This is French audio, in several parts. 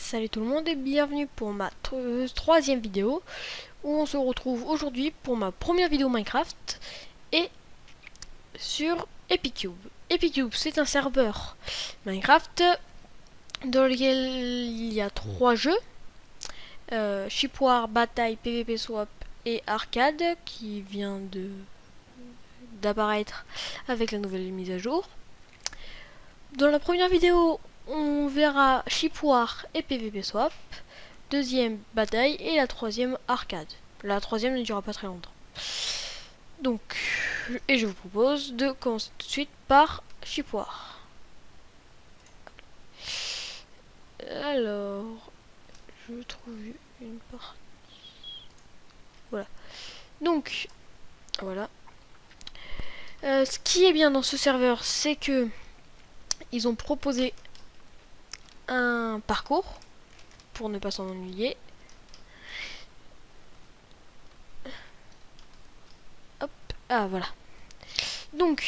Salut tout le monde et bienvenue pour ma troisième vidéo où on se retrouve aujourd'hui pour ma première vidéo Minecraft et sur Epicube. Epicube, c'est un serveur Minecraft dans lequel il y a 3 jeux, Ship War, Bataille, PvP Swap et Arcade qui vient d'apparaître avec la nouvelle mise à jour. Dans la première vidéo, on verra Ship War et PvP Swap, deuxième bataille et la troisième arcade. La troisième ne durera pas très longtemps. Donc, et je vous propose de commencer tout de suite par Ship War. Alors, je trouve une partie. Voilà. Donc, voilà. Ce qui est bien dans ce serveur, c'est que ils ont proposé un parcours pour ne pas s'en ennuyer. Hop, ah voilà. Donc,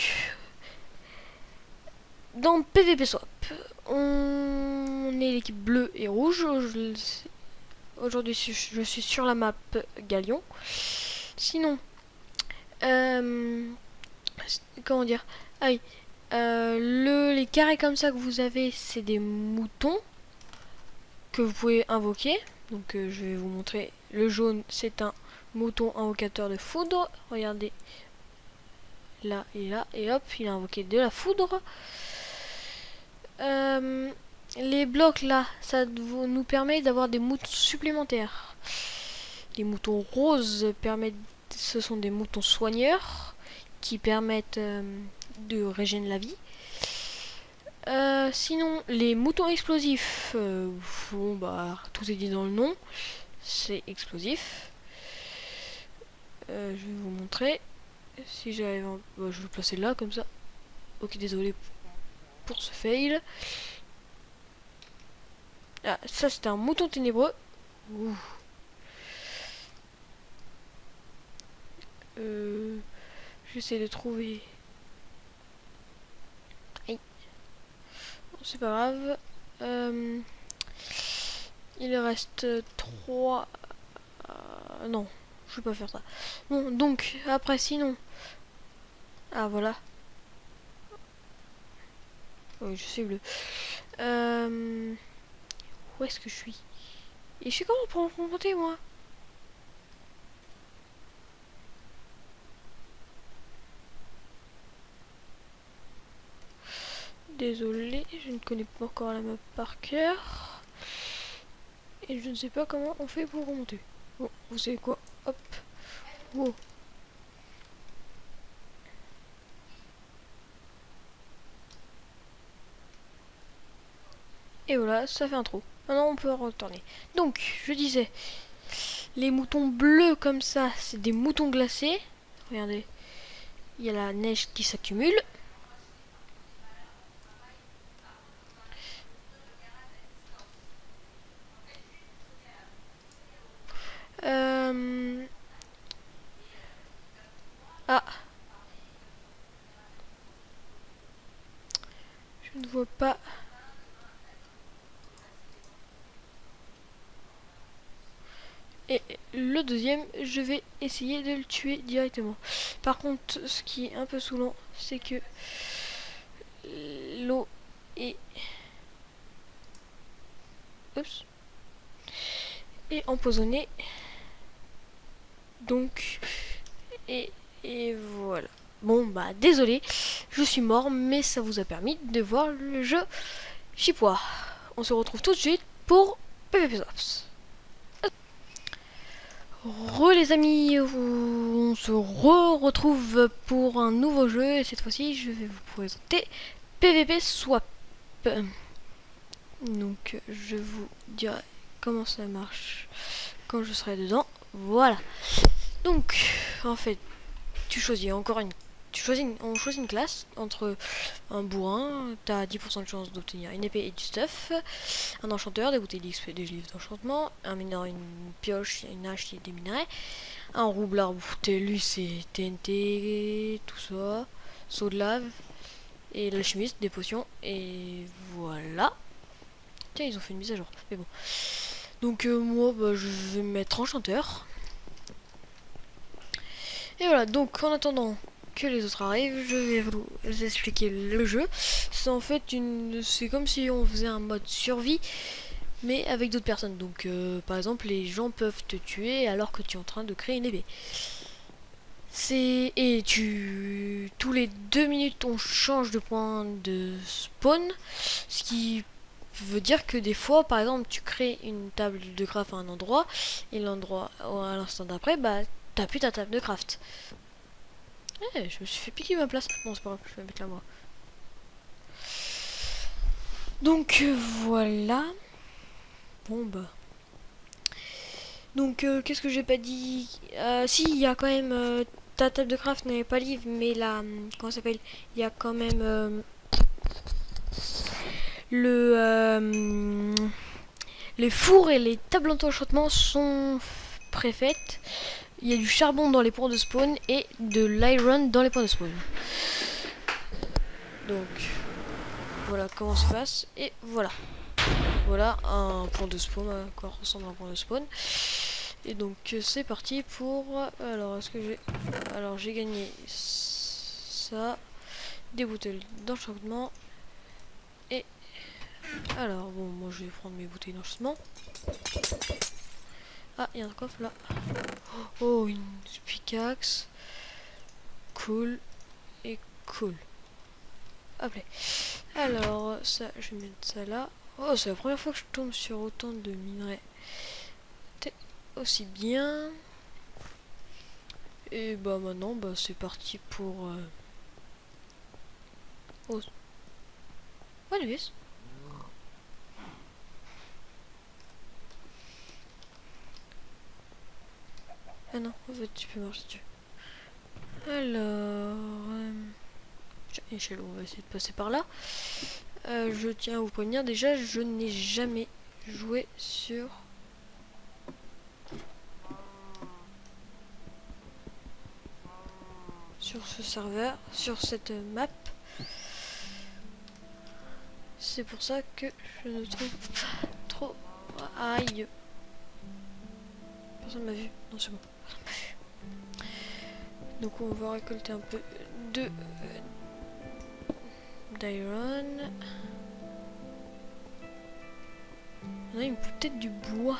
dans PvP Swap, on est l'équipe bleue et rouge. Aujourd'hui, je suis sur la map Galion. Sinon, comment dire? Ah oui, les carrés comme ça que vous avez, c'est des moutons que vous pouvez invoquer. Donc, je vais vous montrer. Le jaune, c'est un mouton invocateur de foudre. Regardez. Là et là, et hop, il a invoqué de la foudre. Les blocs là, ça nous permet d'avoir des moutons supplémentaires. Les moutons roses ce sont des moutons soigneurs qui permettent de régénérer la vie. Sinon, les moutons explosifs, bon bah tout est dit dans le nom, c'est explosif. Je vais vous montrer. Si j'arrive, je vais le placer là comme ça. Ok, désolé pour ce fail. Ah, ça c'était un mouton ténébreux. J'essaie de trouver. Aïe. Bon, c'est pas grave. Il reste 3. Non, je vais pas faire ça. Bon, donc après sinon. Ah voilà. Oui, je suis bleu. Où est-ce que je suis? Et je sais comment pour monter moi? Désolé, je ne connais pas encore la map par cœur. Et je ne sais pas comment on fait pour remonter. Bon, vous savez quoi? Hop. Wow. Et voilà, ça fait un trou. Maintenant on peut retourner. Donc, je disais, les moutons bleus comme ça, c'est des moutons glacés. Regardez, il y a la neige qui s'accumule. Ah, je ne vois pas. Et le deuxième, je vais essayer de le tuer directement. Par contre, ce qui est un peu saoulant, c'est que l'eau est... Oups. Est empoisonnée. Donc... Et voilà. Bon, bah, désolé. Je suis mort, mais ça vous a permis de voir le jeu Ship War. On se retrouve tout de suite pour PvP Swaps. Les amis, on se retrouve pour un nouveau jeu et cette fois-ci je vais vous présenter PvP Swap. Donc je vous dirai comment ça marche quand je serai dedans. Voilà. Donc en fait on choisit une classe entre un bourrin, t'as 10% de chance d'obtenir une épée et du stuff, un enchanteur, des bouteilles d'XP, des livres d'enchantement, un mineur, une pioche, une hache et des minerais, un roublard, lui c'est TNT, tout ça, saut de lave, et l'alchimiste, des potions, et voilà. Tiens, ils ont fait une mise à jour. Mais bon. Donc moi, bah, je vais me mettre enchanteur. Et voilà, donc en attendant que les autres arrivent, je vais vous expliquer le jeu. C'est en fait c'est comme si on faisait un mode survie, mais avec d'autres personnes. Donc par exemple, les gens peuvent te tuer alors que tu es en train de créer une épée. Tous les 2 minutes on change de point de spawn, ce qui veut dire que des fois, par exemple, tu crées une table de craft à un endroit et l'endroit à l'instant d'après, bah t'as plus ta table de craft. Eh, je me suis fait piquer ma place. Bon, c'est pas grave, je vais mettre là moi. Donc voilà. Bon bah. Donc qu'est-ce que j'ai pas dit? Si, il y a quand même ta table de craft n'est pas libre, mais là, comment ça s'appelle? Il y a quand même les fours et les tables d'enchantement sont préfaites. Il y a du charbon dans les points de spawn et de l'iron dans les points de spawn. Donc voilà comment ça se passe. Et voilà. Voilà un point de spawn, à quoi ressemble un point de spawn. Et donc c'est parti pour... Alors est-ce que j'ai... Alors j'ai gagné ça. Des bouteilles d'enchantement. Et... Alors bon, moi je vais prendre mes bouteilles d'enchantement. Ah, il y a un coffre là. Oh, une pickaxe. Cool. Et cool. Hop là. Alors, ça, je vais mettre ça là. Oh, c'est la première fois que je tombe sur autant de minerais. Aussi bien. Et bah maintenant, bah c'est parti pour... Oh. What is this? Ah non, en fait, tu peux marcher dessus. Alors... échelle, on va essayer de passer par là. Je tiens à vous prévenir, déjà, je n'ai jamais joué sur... ce serveur, sur cette map. C'est pour ça que je ne trouve pas trop... Aïe. Personne m'a vu. Non, c'est bon. Personne m'a vu. Donc on va récolter un peu de d'iron. Là, il me faut peut-être du bois.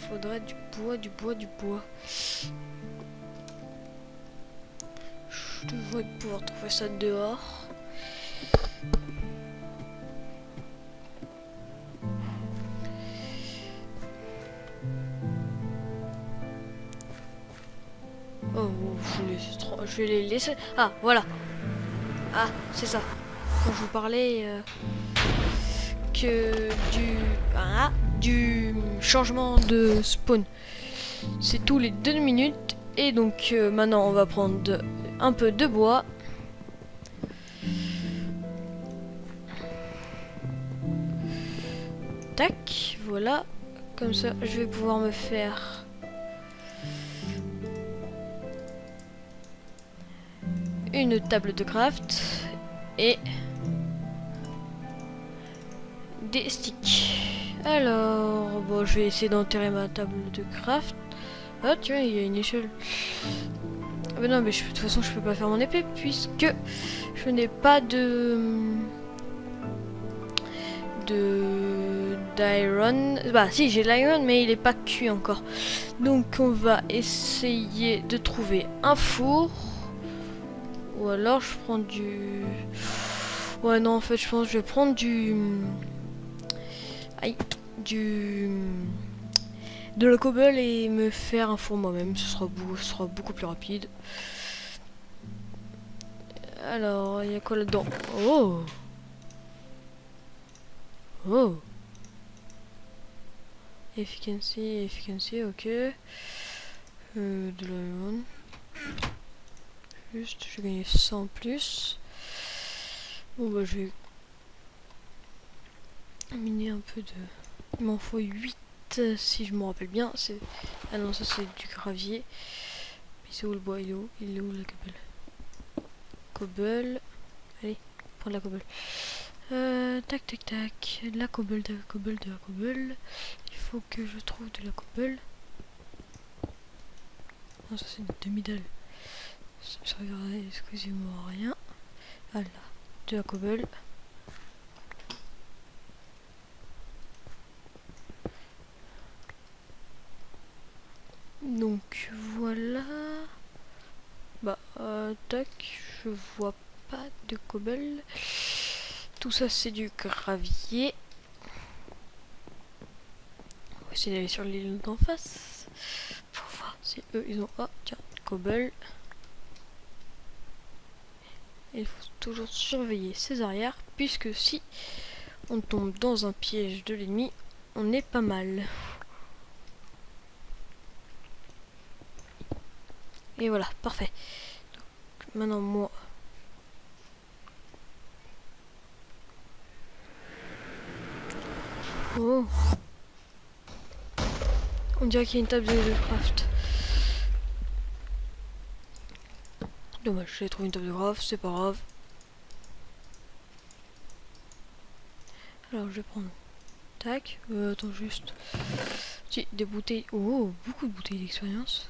Faudrait du bois, du bois, du bois. Je devrais pouvoir trouver ça dehors. Oh, je vais les laisser. Ah, voilà. Ah, c'est ça. Quand je vous parlais que du changement de spawn. C'est tous les 2 minutes. Et donc maintenant on va prendre un peu de bois. Tac, voilà. Comme ça je vais pouvoir me faire une table de craft et des sticks. Alors, bon, je vais essayer d'enterrer ma table de craft. Ah tiens, il y a une échelle. Ah bah non, mais de toute façon, je peux pas faire mon épée puisque je n'ai pas d'iron. Bah si, j'ai l'iron, mais il est pas cuit encore. Donc on va essayer de trouver un four. Ou alors je prends du... Ouais non, en fait je pense que je vais prendre du... Aïe, de la cobble et me faire un four moi-même. Ce sera beaucoup plus rapide. Alors, il y a quoi là-dedans? Oh! Oh! Efficiency, ok. De l'iron. Juste, j'ai gagné 100 en plus. Bon bah je vais miner un peu de... Il m'en faut 8 si je me rappelle bien. Ah non, ça c'est du gravier. Mais c'est où le bois? Il est où la cobble? Cobble. Allez, prends de la cobble. Tac tac tac, de la cobble, de la cobble, de la cobble. Il faut que je trouve de la cobble. Non, ça c'est une demi-dalle. Ça ne servirait exclusivement à rien. Voilà, de la cobble. Donc voilà. Bah, tac, je vois pas de cobble. Tout ça c'est du gravier. On va essayer d'aller sur l'île d'en face. Pour voir si eux ils ont. Ah, tiens, cobble. Il faut toujours surveiller ses arrières, puisque si on tombe dans un piège de l'ennemi, on est pas mal. Et voilà, parfait. Donc, maintenant moi... Oh, on dirait qu'il y a une table de craft. Dommage, j'ai trouvé une table de craft, c'est pas grave. Alors je vais prendre... Tac, attends juste... Si, des bouteilles... Oh, beaucoup de bouteilles d'expérience.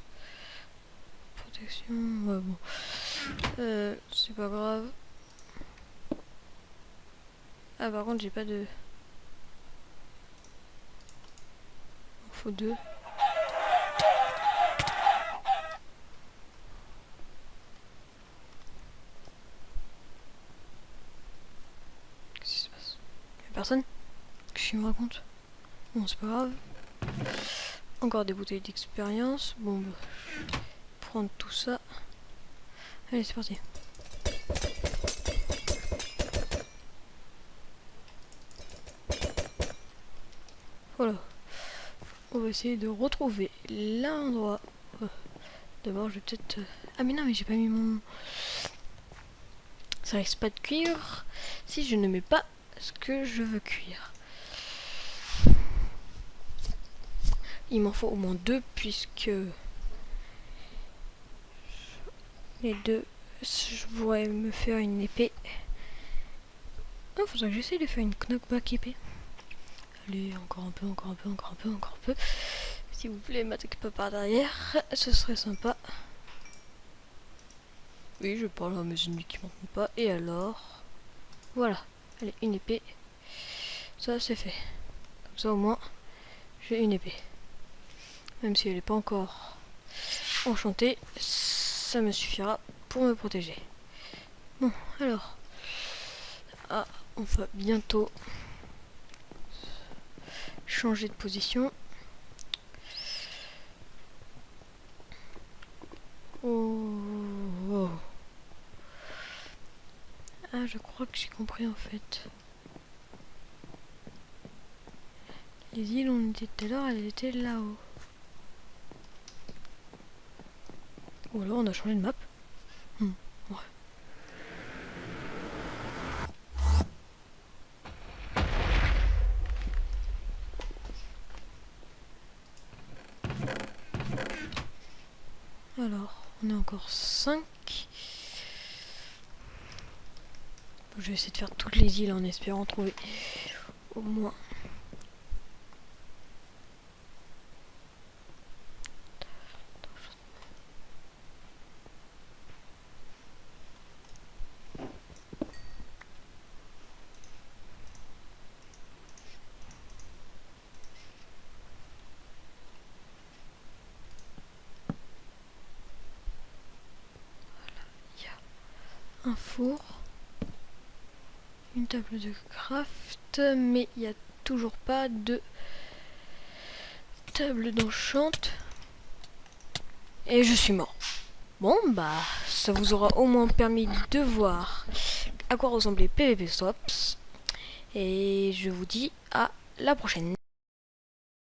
Protection... Ouais, bon. C'est pas grave. Ah, par contre, j'ai pas de... Il faut 2. Qu'est-ce qui se passe? Y'a personne? Qu'est-ce qu'il me raconte? Bon, c'est pas grave. Encore des bouteilles d'expérience. Bon, bah, je vais prendre tout ça. Allez, c'est parti. Voilà. On va essayer de retrouver l'endroit. D'abord, je vais peut-être... Ah mais non, mais j'ai pas mis mon... Ça risque pas de cuire si je ne mets pas ce que je veux cuire. Il m'en faut au moins 2 puisque... Les 2, je pourrais me faire une épée. Oh, faudrait que j'essaye de faire une knockback épée. Allez, encore un peu, encore un peu, encore un peu, encore un peu. S'il vous plaît, m'attaquez pas par derrière, ce serait sympa. Oui, je parle à mes ennemis qui m'entendent pas. Et alors, voilà. Allez, une épée. Ça, c'est fait. Comme ça, au moins, j'ai une épée. Même si elle n'est pas encore enchantée, ça me suffira pour me protéger. Bon, alors. Ah, on va bientôt changer de position. Oh. Ah, je crois que j'ai compris en fait. Les îles où on était tout à l'heure, elles étaient là-haut. Ou alors on a changé de map. Ouais. Alors, on est encore 5. Je vais essayer de faire toutes les îles en espérant trouver au moins. Un four, une table de craft, mais il n'y a toujours pas de table d'enchant. Et je suis mort. Bon, bah, ça vous aura au moins permis de voir à quoi ressemblait PvP Swaps. Et je vous dis à la prochaine.